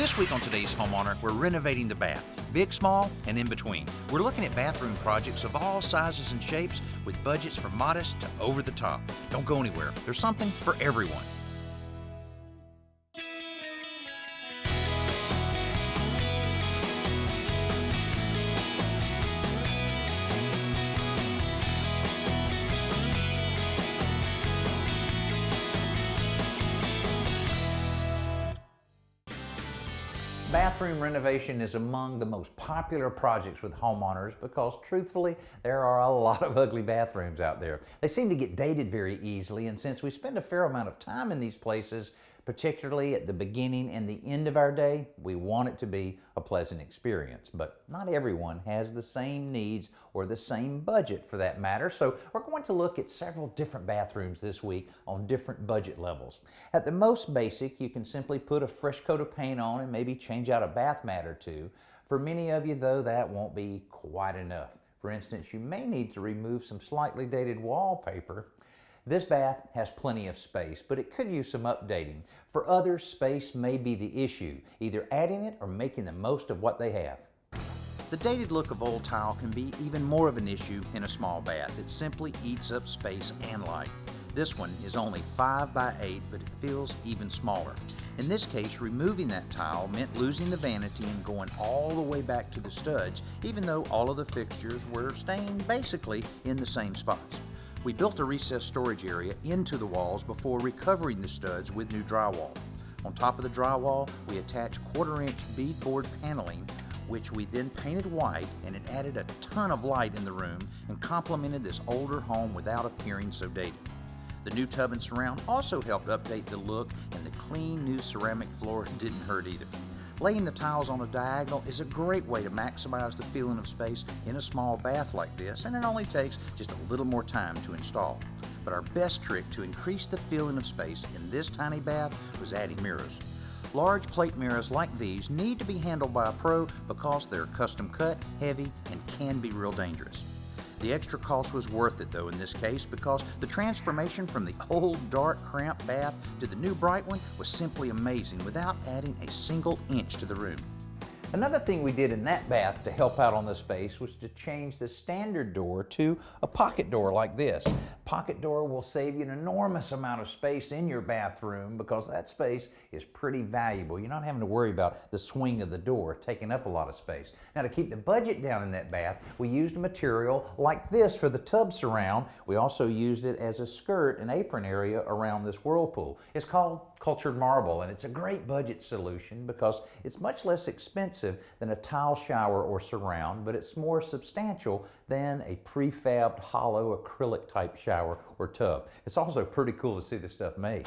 This week on today's Homeowner, we're renovating the bath, big, small, and in between. We're looking at bathroom projects of all sizes and shapes with budgets from modest to over the top. Don't go anywhere. There's something for everyone. Bathroom renovation is among the most popular projects with homeowners because, truthfully, there are a lot of ugly bathrooms out there. They seem to get dated very easily, and since we spend a fair amount of time in these places, particularly at the beginning and the end of our day, we want it to be a pleasant experience. But not everyone has the same needs or the same budget for that matter, so we're going to look at several different bathrooms this week on different budget levels. At the most basic, you can simply put a fresh coat of paint on and maybe change out a bath mat or two. For many of you, though, that won't be quite enough. For instance, you may need to remove some slightly dated wallpaper. This bath has plenty of space, but it could use some updating. For others, space may be the issue, either adding it or making the most of what they have. The dated look of old tile can be even more of an issue in a small bath. It simply eats up space and light. This one is only 5 by 8, but it feels even smaller. In this case, removing that tile meant losing the vanity and going all the way back to the studs, even though all of the fixtures were staying basically in the same spots. We built a recessed storage area into the walls before recovering the studs with new drywall. On top of the drywall, we attached 1/4-inch beadboard paneling, which we then painted white, and it added a ton of light in the room and complemented this older home without appearing so dated. The new tub and surround also helped update the look, and the clean new ceramic floor didn't hurt either. Laying the tiles on a diagonal is a great way to maximize the feeling of space in a small bath like this, and it only takes just a little more time to install. But our best trick to increase the feeling of space in this tiny bath was adding mirrors. Large plate mirrors like these need to be handled by a pro because they're custom cut, heavy, and can be real dangerous. The extra cost was worth it though in this case because the transformation from the old dark cramped bath to the new bright one was simply amazing without adding a single inch to the room. Another thing we did in that bath to help out on the space was to change the standard door to a pocket door like this. Pocket door will save you an enormous amount of space in your bathroom because that space is pretty valuable. You're not having to worry about the swing of the door taking up a lot of space. Now, to keep the budget down in that bath, we used a material like this for the tub surround. We also used it as a skirt and apron area around this whirlpool. It's called cultured marble, and it's a great budget solution because it's much less expensive than a tile shower or surround, but it's more substantial than a prefabbed hollow acrylic type shower or tub. It's also pretty cool to see this stuff made.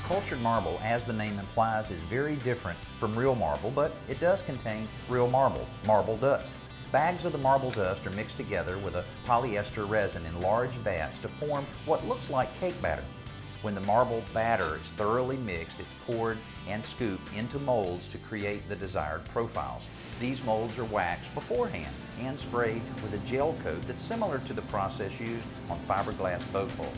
Cultured marble, as the name implies, is very different from real marble, but it does contain real marble dust. Bags of the marble dust are mixed together with a polyester resin in large vats to form what looks like cake batter. When the marble batter is thoroughly mixed, it's poured and scooped into molds to create the desired profiles. These molds are waxed beforehand and sprayed with a gel coat that's similar to the process used on fiberglass boat hulls.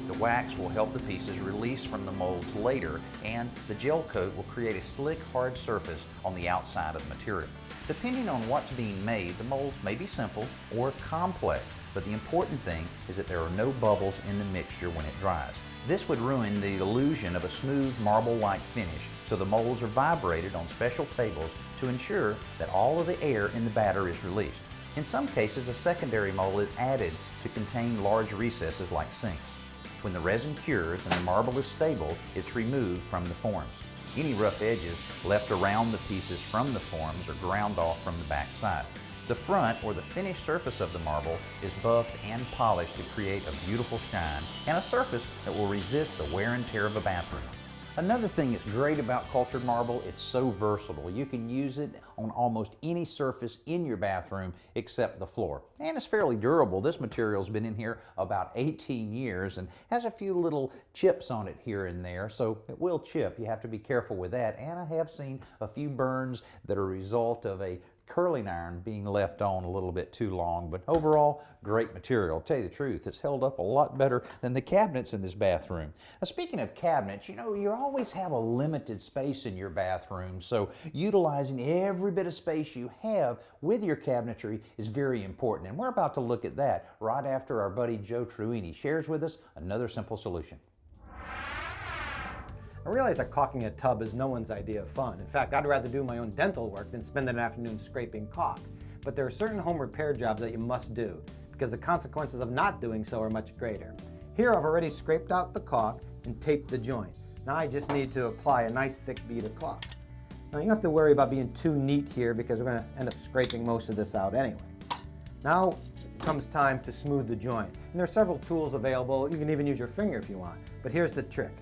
The wax will help the pieces release from the molds later, and the gel coat will create a slick, hard surface on the outside of the material. Depending on what's being made, the molds may be simple or complex, but the important thing is that there are no bubbles in the mixture when it dries. This would ruin the illusion of a smooth marble-like finish, so the molds are vibrated on special tables to ensure that all of the air in the batter is released. In some cases, a secondary mold is added to contain large recesses like sinks. When the resin cures and the marble is stable, it's removed from the forms. Any rough edges left around the pieces from the forms are ground off from the back side. The front, or the finished surface of the marble, is buffed and polished to create a beautiful shine and a surface that will resist the wear and tear of a bathroom. Another thing that's great about cultured marble, it's so versatile. You can use it on almost any surface in your bathroom except the floor. And it's fairly durable. This material's been in here about 18 years and has a few little chips on it here and there, so it will chip. You have to be careful with that. And I have seen a few burns that are a result of a curling iron being left on a little bit too long, but overall, great material. To tell you the truth, it's held up a lot better than the cabinets in this bathroom. Now, speaking of cabinets, you know, you always have a limited space in your bathroom, so utilizing every bit of space you have with your cabinetry is very important, and we're about to look at that right after our buddy Joe Truini shares with us another simple solution. I realize that caulking a tub is no one's idea of fun. In fact, I'd rather do my own dental work than spend an afternoon scraping caulk. But there are certain home repair jobs that you must do, because the consequences of not doing so are much greater. Here I've already scraped out the caulk and taped the joint. Now I just need to apply a nice thick bead of caulk. Now you don't have to worry about being too neat here, because we're going to end up scraping most of this out anyway. Now it comes time to smooth the joint. And there are several tools available. You can even use your finger if you want. But here's the trick.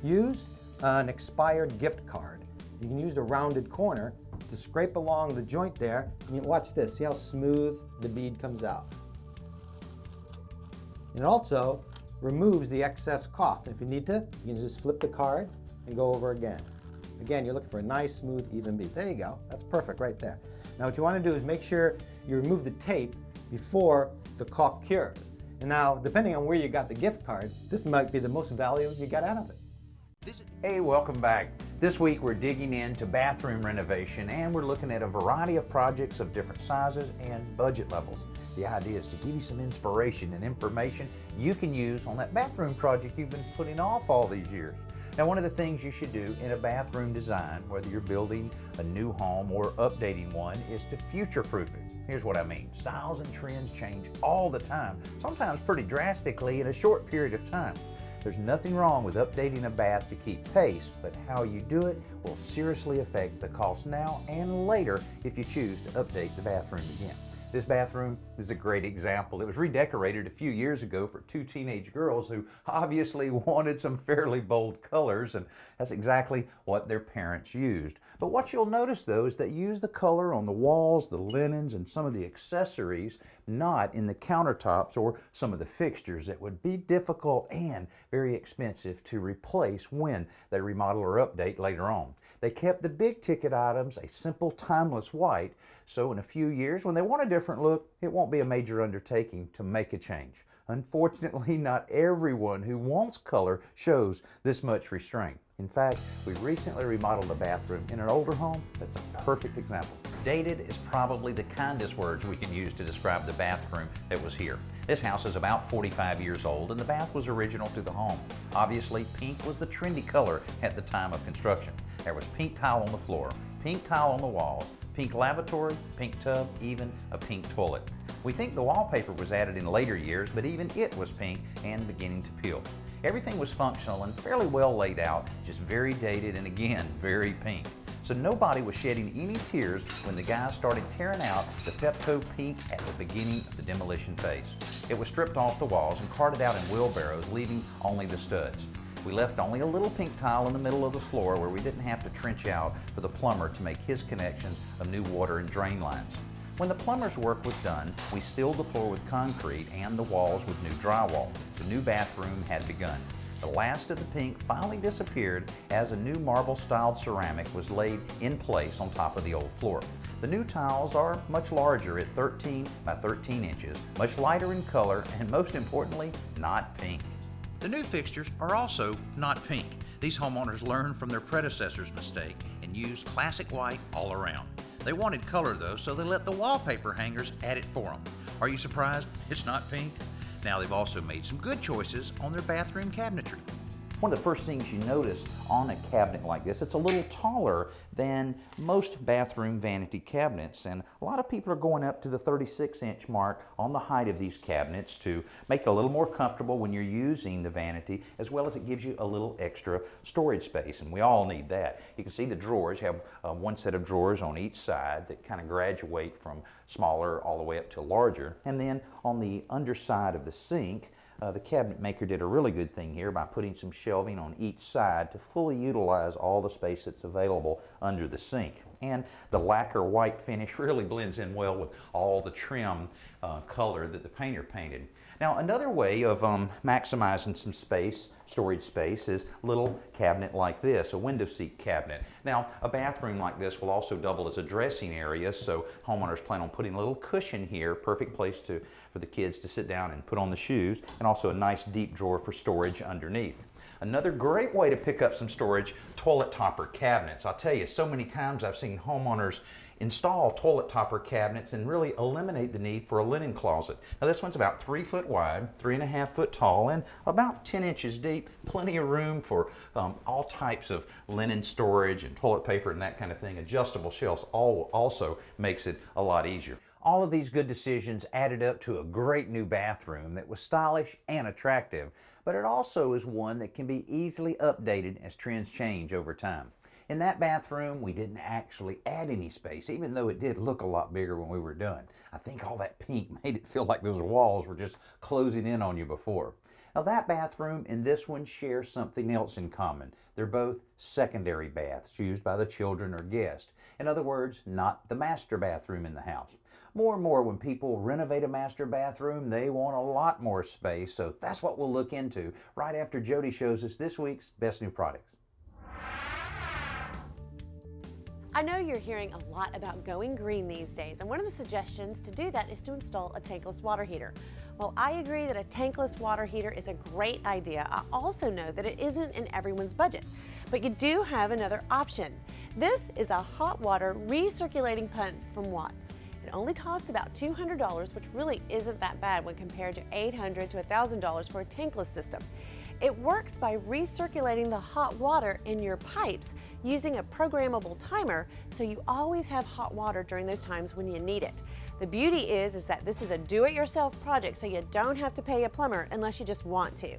Use an expired gift card. You can use the rounded corner to scrape along the joint there, and you watch this. See how smooth the bead comes out. And it also removes the excess caulk. And if you need to, you can just flip the card and go over again. Again, you're looking for a nice, smooth, even bead. There you go. That's perfect right there. Now what you want to do is make sure you remove the tape before the caulk cures. And now, depending on where you got the gift card, this might be the most value you got out of it. Hey, welcome back. This week we're digging into bathroom renovation, and we're looking at a variety of projects of different sizes and budget levels. The idea is to give you some inspiration and information you can use on that bathroom project you've been putting off all these years. Now, one of the things you should do in a bathroom design, whether you're building a new home or updating one, is to future-proof it. Here's what I mean. Styles and trends change all the time, sometimes pretty drastically in a short period of time. There's nothing wrong with updating a bath to keep pace, but how you do it will seriously affect the cost now and later if you choose to update the bathroom again. This bathroom is a great example. It was redecorated a few years ago for two teenage girls who obviously wanted some fairly bold colors, and that's exactly what their parents used. But what you'll notice though is that you use the color on the walls, the linens, and some of the accessories, not in the countertops or some of the fixtures that would be difficult and very expensive to replace when they remodel or update later on. They kept the big ticket items a simple, timeless white, so in a few years when they want a different look, it won't be a major undertaking to make a change. Unfortunately, not everyone who wants color shows this much restraint. In fact, we recently remodeled a bathroom in an older home that's a perfect example. Dated is probably the kindest words we can use to describe the bathroom that was here. This house is about 45 years old, and the bath was original to the home. Obviously, pink was the trendy color at the time of construction. There was pink tile on the floor, pink tile on the walls, pink lavatory, pink tub, even a pink toilet. We think the wallpaper was added in later years, but even it was pink and beginning to peel. Everything was functional and fairly well laid out, just very dated and again, very pink. So nobody was shedding any tears when the guys started tearing out the Pepco pink at the beginning of the demolition phase. It was stripped off the walls and carted out in wheelbarrows, leaving only the studs. We left only a little pink tile in the middle of the floor where we didn't have to trench out for the plumber to make his connections of new water and drain lines. When the plumber's work was done, we sealed the floor with concrete and the walls with new drywall. The new bathroom had begun. The last of the pink finally disappeared as a new marble-styled ceramic was laid in place on top of the old floor. The new tiles are much larger at 13 by 13 inches, much lighter in color, and most importantly, not pink. The new fixtures are also not pink. These homeowners learned from their predecessor's mistake and used classic white all around. They wanted color though, so they let the wallpaper hangers add it for them. Are you surprised it's not pink? Now they've also made some good choices on their bathroom cabinetry. One of the first things you notice on a cabinet like this, it's a little taller than most bathroom vanity cabinets, and a lot of people are going up to the 36-inch mark on the height of these cabinets to make it a little more comfortable when you're using the vanity, as well as it gives you a little extra storage space, and we all need that. You can see the drawers have one set of drawers on each side that kind of graduate from smaller all the way up to larger, and then on the underside of the sink, the cabinet maker did a really good thing here by putting some shelving on each side to fully utilize all the space that's available under the sink. and the lacquer white finish really blends in well with all the trim color that the painter painted. Now, another way of maximizing some space, storage space, is a little cabinet like this, a window seat cabinet. Now, a bathroom like this will also double as a dressing area, so homeowners plan on putting a little cushion here, perfect place for the kids to sit down and put on the shoes, and also a nice deep drawer for storage underneath. Another great way to pick up some storage, toilet topper cabinets. I'll tell you, so many times I've seen homeowners install toilet topper cabinets and really eliminate the need for a linen closet. Now, this one's about 3 foot wide, 3.5 foot tall, and about 10 inches deep. Plenty of room for all types of linen storage and toilet paper and that kind of thing. Adjustable shelves also makes it a lot easier. All of these good decisions added up to a great new bathroom that was stylish and attractive, but it also is one that can be easily updated as trends change over time. In that bathroom, we didn't actually add any space, even though it did look a lot bigger when we were done. I think all that pink made it feel like those walls were just closing in on you before. Now, that bathroom and this one share something else in common. They're both secondary baths used by the children or guests. In other words, not the master bathroom in the house. More and more, when people renovate a master bathroom, they want a lot more space, so that's what we'll look into right after Jody shows us this week's Best New Products. I know you're hearing a lot about going green these days, and one of the suggestions to do that is to install a tankless water heater. While I agree that a tankless water heater is a great idea, I also know that it isn't in everyone's budget. But you do have another option. This is a hot water recirculating pump from Watts. It only costs about $200, which really isn't that bad when compared to $800 to $1,000 for a tankless system. It works by recirculating the hot water in your pipes using a programmable timer, so you always have hot water during those times when you need it. The beauty is that this is a do-it-yourself project, so you don't have to pay a plumber unless you just want to.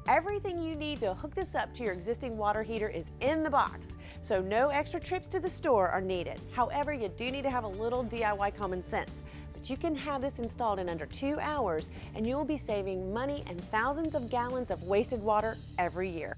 Everything you need to hook this up to your existing water heater is in the box, so no extra trips to the store are needed. However, you do need to have a little DIY common sense. But you can have this installed in under 2 hours, and you will be saving money and thousands of gallons of wasted water every year.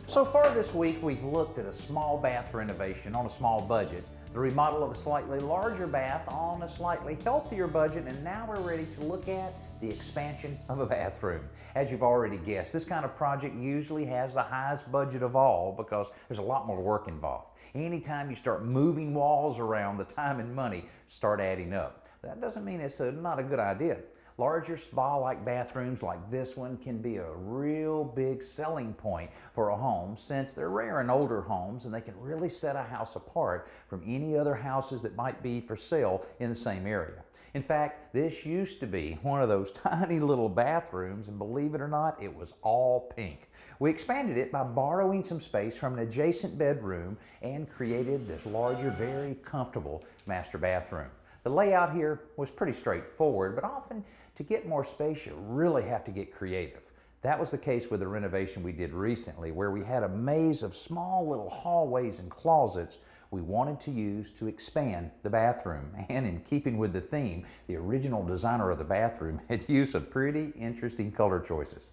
So far this week, we've looked at a small bath renovation on a small budget, the remodel of a slightly larger bath on a slightly healthier budget, and now we're ready to look at the expansion of a bathroom. As you've already guessed, this kind of project usually has the highest budget of all because there's a lot more work involved. Anytime you start moving walls around, the time and money start adding up. That doesn't mean it's not a good idea. Larger spa-like bathrooms like this one can be a real big selling point for a home, since they're rare in older homes and they can really set a house apart from any other houses that might be for sale in the same area. In fact, this used to be one of those tiny little bathrooms, and believe it or not, it was all pink. We expanded it by borrowing some space from an adjacent bedroom and created this larger, very comfortable master bathroom. The layout here was pretty straightforward, but often to get more space, you really have to get creative. That was the case with the renovation we did recently, where we had a maze of small little hallways and closets we wanted to use to expand the bathroom. And in keeping with the theme, the original designer of the bathroom had used some pretty interesting color choices.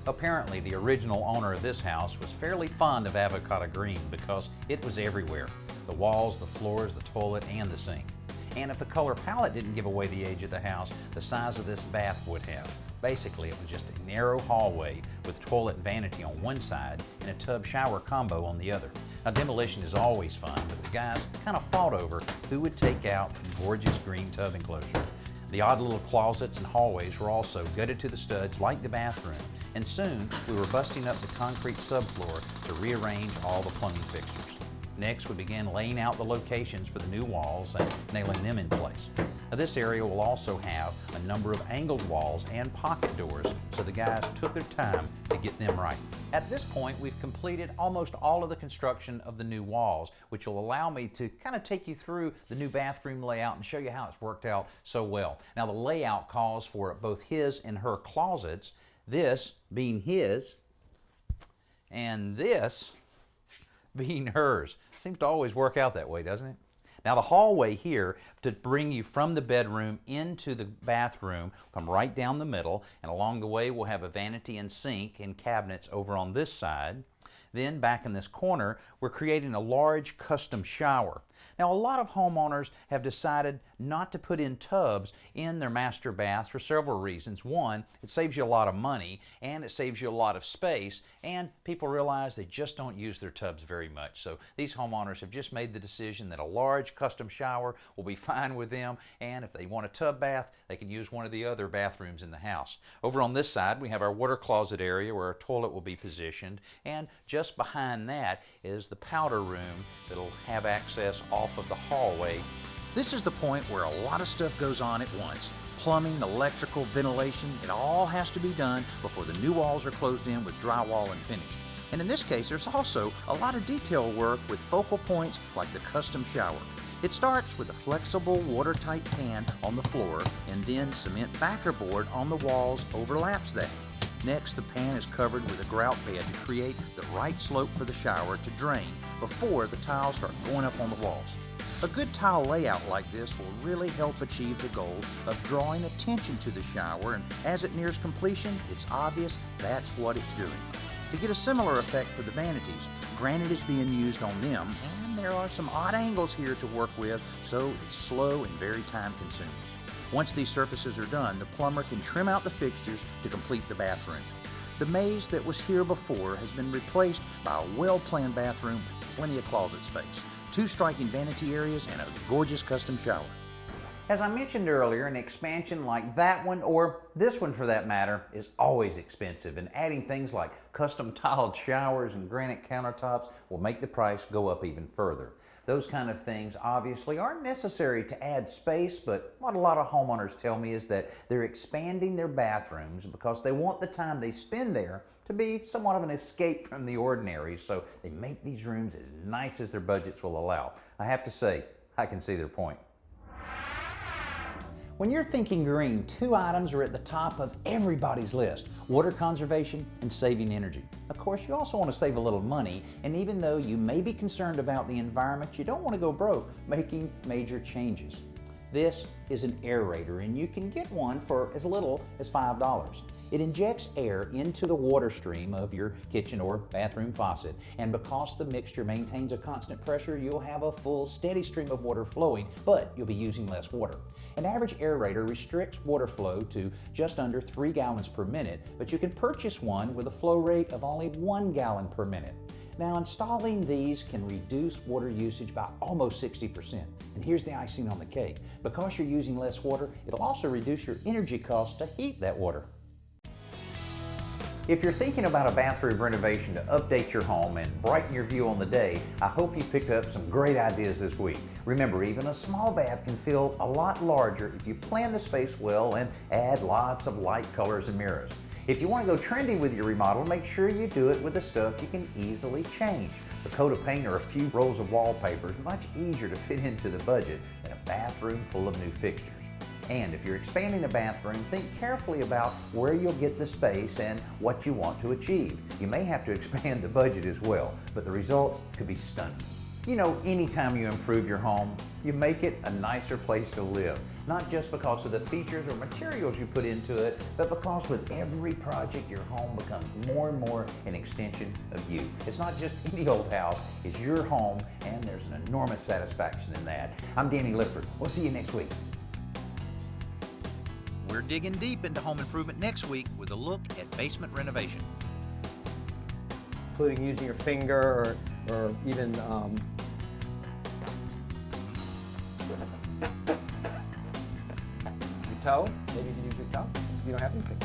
Apparently, the original owner of this house was fairly fond of avocado green because it was everywhere. The walls, the floors, the toilet, and the sink. And if the color palette didn't give away the age of the house, the size of this bath would have. Basically, it was just a narrow hallway with toilet vanity on one side and a tub shower combo on the other. Now, demolition is always fun, but the guys kind of fought over who would take out the gorgeous green tub enclosure. The odd little closets and hallways were also gutted to the studs like the bathroom, and soon we were busting up the concrete subfloor to rearrange all the plumbing fixtures. Next, we began laying out the locations for the new walls and nailing them in place. Now, this area will also have a number of angled walls and pocket doors, so the guys took their time to get them right. At this point, we've completed almost all of the construction of the new walls, which will allow me to kind of take you through the new bathroom layout and show you how it's worked out so well. Now, the layout calls for both his and her closets, this being his, and this being hers. Seems to always work out that way, doesn't it? Now, the hallway here to bring you from the bedroom into the bathroom come right down the middle, and along the way we'll have a vanity and sink and cabinets over on this side. Then back in this corner, we're creating a large custom shower. Now, a lot of homeowners have decided not to put in tubs in their master baths for several reasons. One, it saves you a lot of money and it saves you a lot of space, and people realize they just don't use their tubs very much. So these homeowners have just made the decision that a large custom shower will be fine with them, and if they want a tub bath, they can use one of the other bathrooms in the house. Over on this side, we have our water closet area where our toilet will be positioned, and just behind that is the powder room that'll have access off of the hallway. This is the point where a lot of stuff goes on at once. Plumbing, electrical, ventilation, it all has to be done before the new walls are closed in with drywall and finished. And in this case, there's also a lot of detail work with focal points like the custom shower. It starts with a flexible watertight pan on the floor, and then cement backer board on the walls overlaps that. Next, the pan is covered with a grout bed to create the right slope for the shower to drain before the tiles start going up on the walls. A good tile layout like this will really help achieve the goal of drawing attention to the shower, and as it nears completion, it's obvious that's what it's doing. To get a similar effect for the vanities, granite is being used on them, and there are some odd angles here to work with, so it's slow and very time consuming. Once these surfaces are done, the plumber can trim out the fixtures to complete the bathroom. The maze that was here before has been replaced by a well-planned bathroom with plenty of closet space, 2 striking vanity areas, and a gorgeous custom shower. As I mentioned earlier, an expansion like that one, or this one for that matter, is always expensive, and adding things like custom tiled showers and granite countertops will make the price go up even further. Those kind of things obviously aren't necessary to add space, but what a lot of homeowners tell me is that they're expanding their bathrooms because they want the time they spend there to be somewhat of an escape from the ordinary, so they make these rooms as nice as their budgets will allow. I have to say, I can see their point. When you're thinking green, 2 items are at the top of everybody's list: water conservation and saving energy. Of course, you also want to save a little money, and even though you may be concerned about the environment, you don't want to go broke making major changes. This is an aerator, and you can get one for as little as $5. It injects air into the water stream of your kitchen or bathroom faucet, and because the mixture maintains a constant pressure, you'll have a full, steady stream of water flowing, but you'll be using less water. An average aerator restricts water flow to just under 3 gallons per minute, but you can purchase one with a flow rate of only 1 gallon per minute. Now, installing these can reduce water usage by almost 60%. And here's the icing on the cake. Because you're using less water, it'll also reduce your energy costs to heat that water. If you're thinking about a bathroom renovation to update your home and brighten your view on the day, I hope you picked up some great ideas this week. Remember, even a small bath can feel a lot larger if you plan the space well and add lots of light colors and mirrors. If you want to go trendy with your remodel, make sure you do it with the stuff you can easily change. A coat of paint or a few rolls of wallpaper is much easier to fit into the budget than a bathroom full of new fixtures. And if you're expanding a bathroom, think carefully about where you'll get the space and what you want to achieve. You may have to expand the budget as well, but the results could be stunning. You know, anytime you improve your home, you make it a nicer place to live. Not just because of the features or materials you put into it, but because with every project, your home becomes more and more an extension of you. It's not just any old house, it's your home, and there's an enormous satisfaction in that. I'm Danny Lipford. We'll see you next week. We're digging deep into home improvement next week with a look at basement renovation. Including using your finger or even your toe. Maybe you can use your toe. You don't have anything.